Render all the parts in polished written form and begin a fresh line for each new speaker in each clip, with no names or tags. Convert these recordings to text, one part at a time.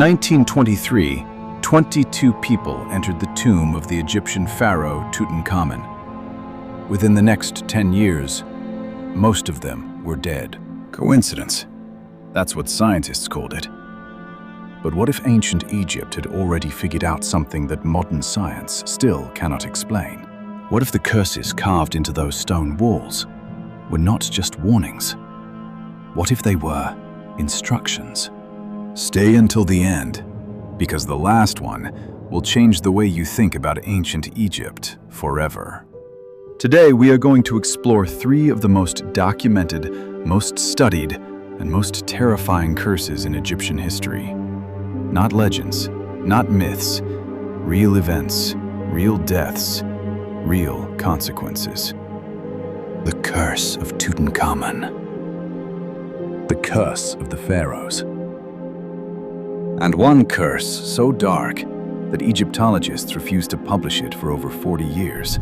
1923, 22 people entered the tomb of the Egyptian pharaoh Tutankhamun. Within the next 10 years, most of them were dead. Coincidence? That's what scientists called it. But what if ancient Egypt had already figured out something that modern science still cannot explain? What if the curses carved into those stone walls were not just warnings? What if they were instructions? Stay until the end, because the last one will change the way you think about ancient Egypt forever. Today, we are going to explore 3 of the most documented, most studied, and most terrifying curses in Egyptian history. Not legends, not myths, real events, real deaths, real consequences. The curse of Tutankhamun. The curse of the pharaohs. And one curse so dark that Egyptologists refused to publish it for over 40 years.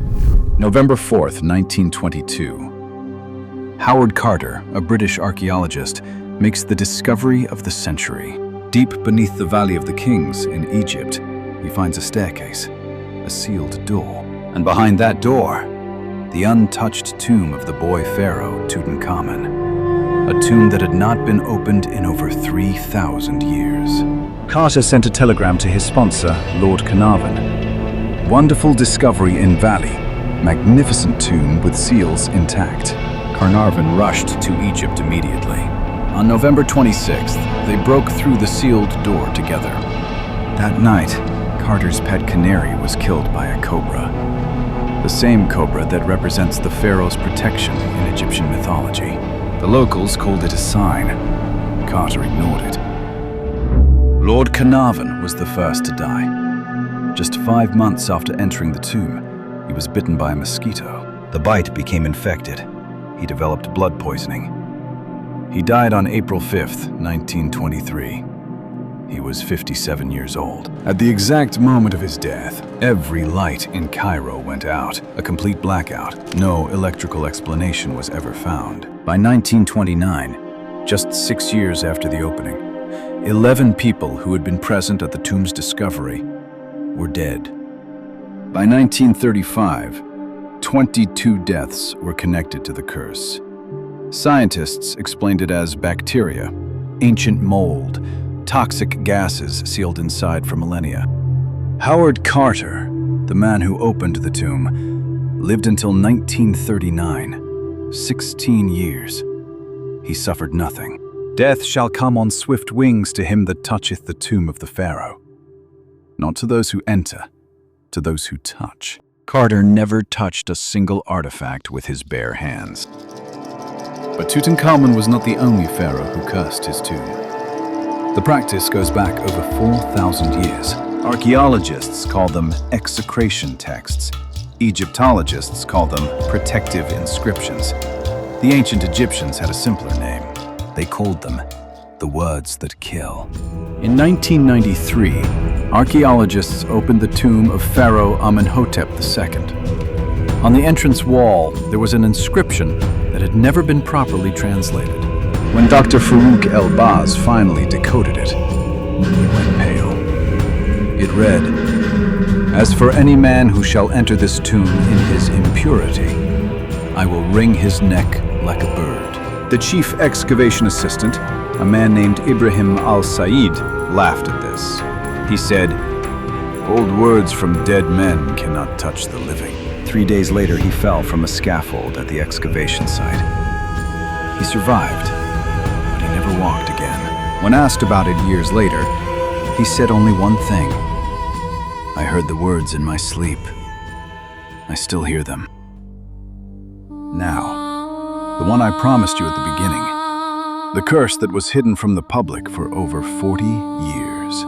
November 4th, 1922. Howard Carter, a British archaeologist, makes the discovery of the century. Deep beneath the Valley of the Kings in Egypt, he finds a staircase, a sealed door. And behind that door, the untouched tomb of the boy pharaoh Tutankhamun. A tomb that had not been opened in over 3,000 years. Carter sent a telegram to his sponsor, Lord Carnarvon. Wonderful discovery in Valley. Magnificent tomb with seals intact. Carnarvon rushed to Egypt immediately. On November 26th, they broke through the sealed door together. That night, Carter's pet canary was killed by a cobra. The same cobra that represents the pharaoh's protection in Egyptian mythology. The locals called it a sign. Carter ignored it. Lord Carnarvon was the first to die. Just 5 months after entering the tomb, he was bitten by a mosquito. The bite became infected. He developed blood poisoning. He died on April 5th, 1923. He was 57 years old. At the exact moment of his death, every light in Cairo went out, a complete blackout. No electrical explanation was ever found. By 1929, just 6 years after the opening, 11 people who had been present at the tomb's discovery were dead. By 1935, 22 deaths were connected to the curse. Scientists explained it as bacteria, ancient mold, toxic gases sealed inside for millennia. Howard Carter, the man who opened the tomb, lived until 1939, 16 years. He suffered nothing. Death shall come on swift wings to him that toucheth the tomb of the pharaoh. Not to those who enter, to those who touch. Carter never touched a single artifact with his bare hands. But Tutankhamun was not the only pharaoh who cursed his tomb. The practice goes back over 4,000 years. Archaeologists call them execration texts. Egyptologists call them protective inscriptions. The ancient Egyptians had a simpler name. They called them the words that kill. In 1993, archaeologists opened the tomb of Pharaoh Amenhotep II. On the entrance wall, there was an inscription that had never been properly translated. When Dr. Farouk El-Baz finally decoded it, he went pale. It read, "As for any man who shall enter this tomb in his impurity, I will wring his neck like a bird." The chief excavation assistant, a man named Ibrahim al-Said, laughed at this. He said, "Old words from dead men cannot touch the living." 3 days later, he fell from a scaffold at the excavation site. He survived, but he never walked again. When asked about it years later, he said only one thing. "I heard the words in my sleep. I still hear them." Now, the one I promised you at the beginning. The curse that was hidden from the public for over 40 years.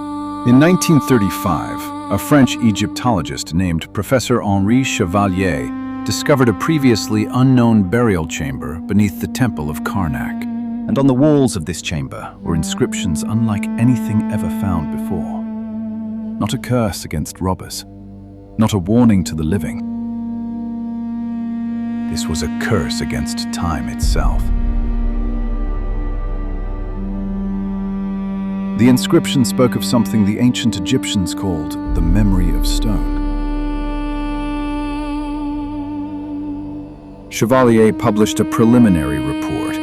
In 1935, a French Egyptologist named Professor Henri Chevalier discovered a previously unknown burial chamber beneath the temple of Karnak. And on the walls of this chamber were inscriptions unlike anything ever found before. Not a curse against robbers, not a warning to the living. This was a curse against time itself. The inscription spoke of something the ancient Egyptians called the memory of stone. Chevalier published a preliminary report,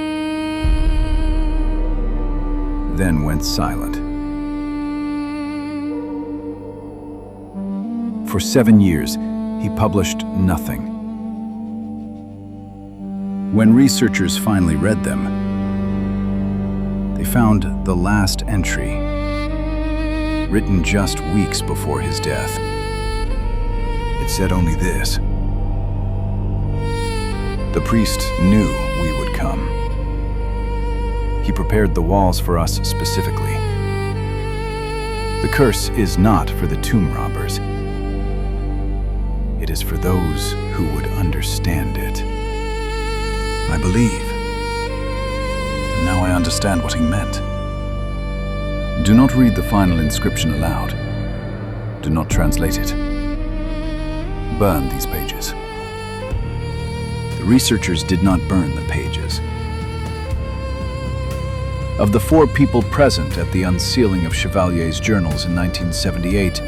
then went silent. For 7 years, he published nothing. When researchers finally read them, they found the last entry, written just weeks before his death. It said only this: "The priest knew we would come. He prepared the walls for us specifically. The curse is not for the tomb robbers. It is for those who would understand it." I believe. Now I understand what he meant. Do not read the final inscription aloud. Do not translate it. Burn these pages. The researchers did not burn the pages. Of the 4 people present at the unsealing of Chevalier's journals in 1978,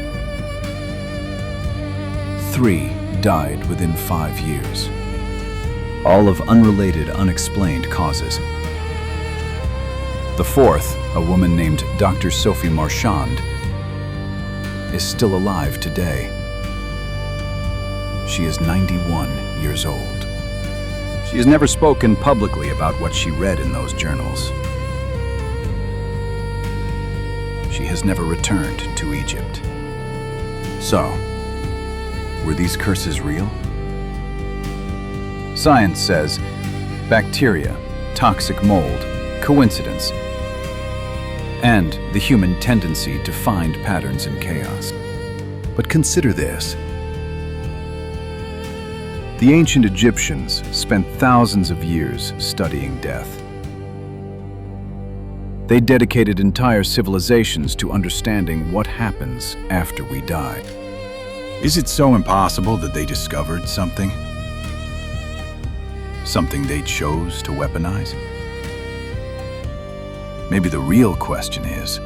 3 died within 5 years, all of unrelated, unexplained causes. The 4th, a woman named Dr. Sophie Marchand, is still alive today. She is 91 years old. She has never spoken publicly about what she read in those journals. She has never returned to Egypt. So, were these curses real? Science says bacteria, toxic mold, coincidence, and the human tendency to find patterns in chaos. But consider this. The ancient Egyptians spent thousands of years studying death. They dedicated entire civilizations to understanding what happens after we die. Is it so impossible that they discovered something? Something they chose to weaponize? Maybe the real question is,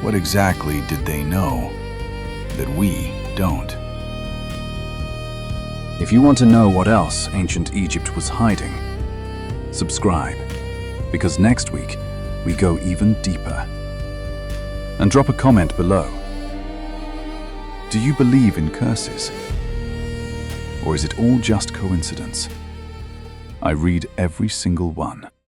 what exactly did they know that we don't? If you want to know what else ancient Egypt was hiding, subscribe, because next week we go even deeper. And drop a comment below. Do you believe in curses? Or is it all just coincidence? I read every single one.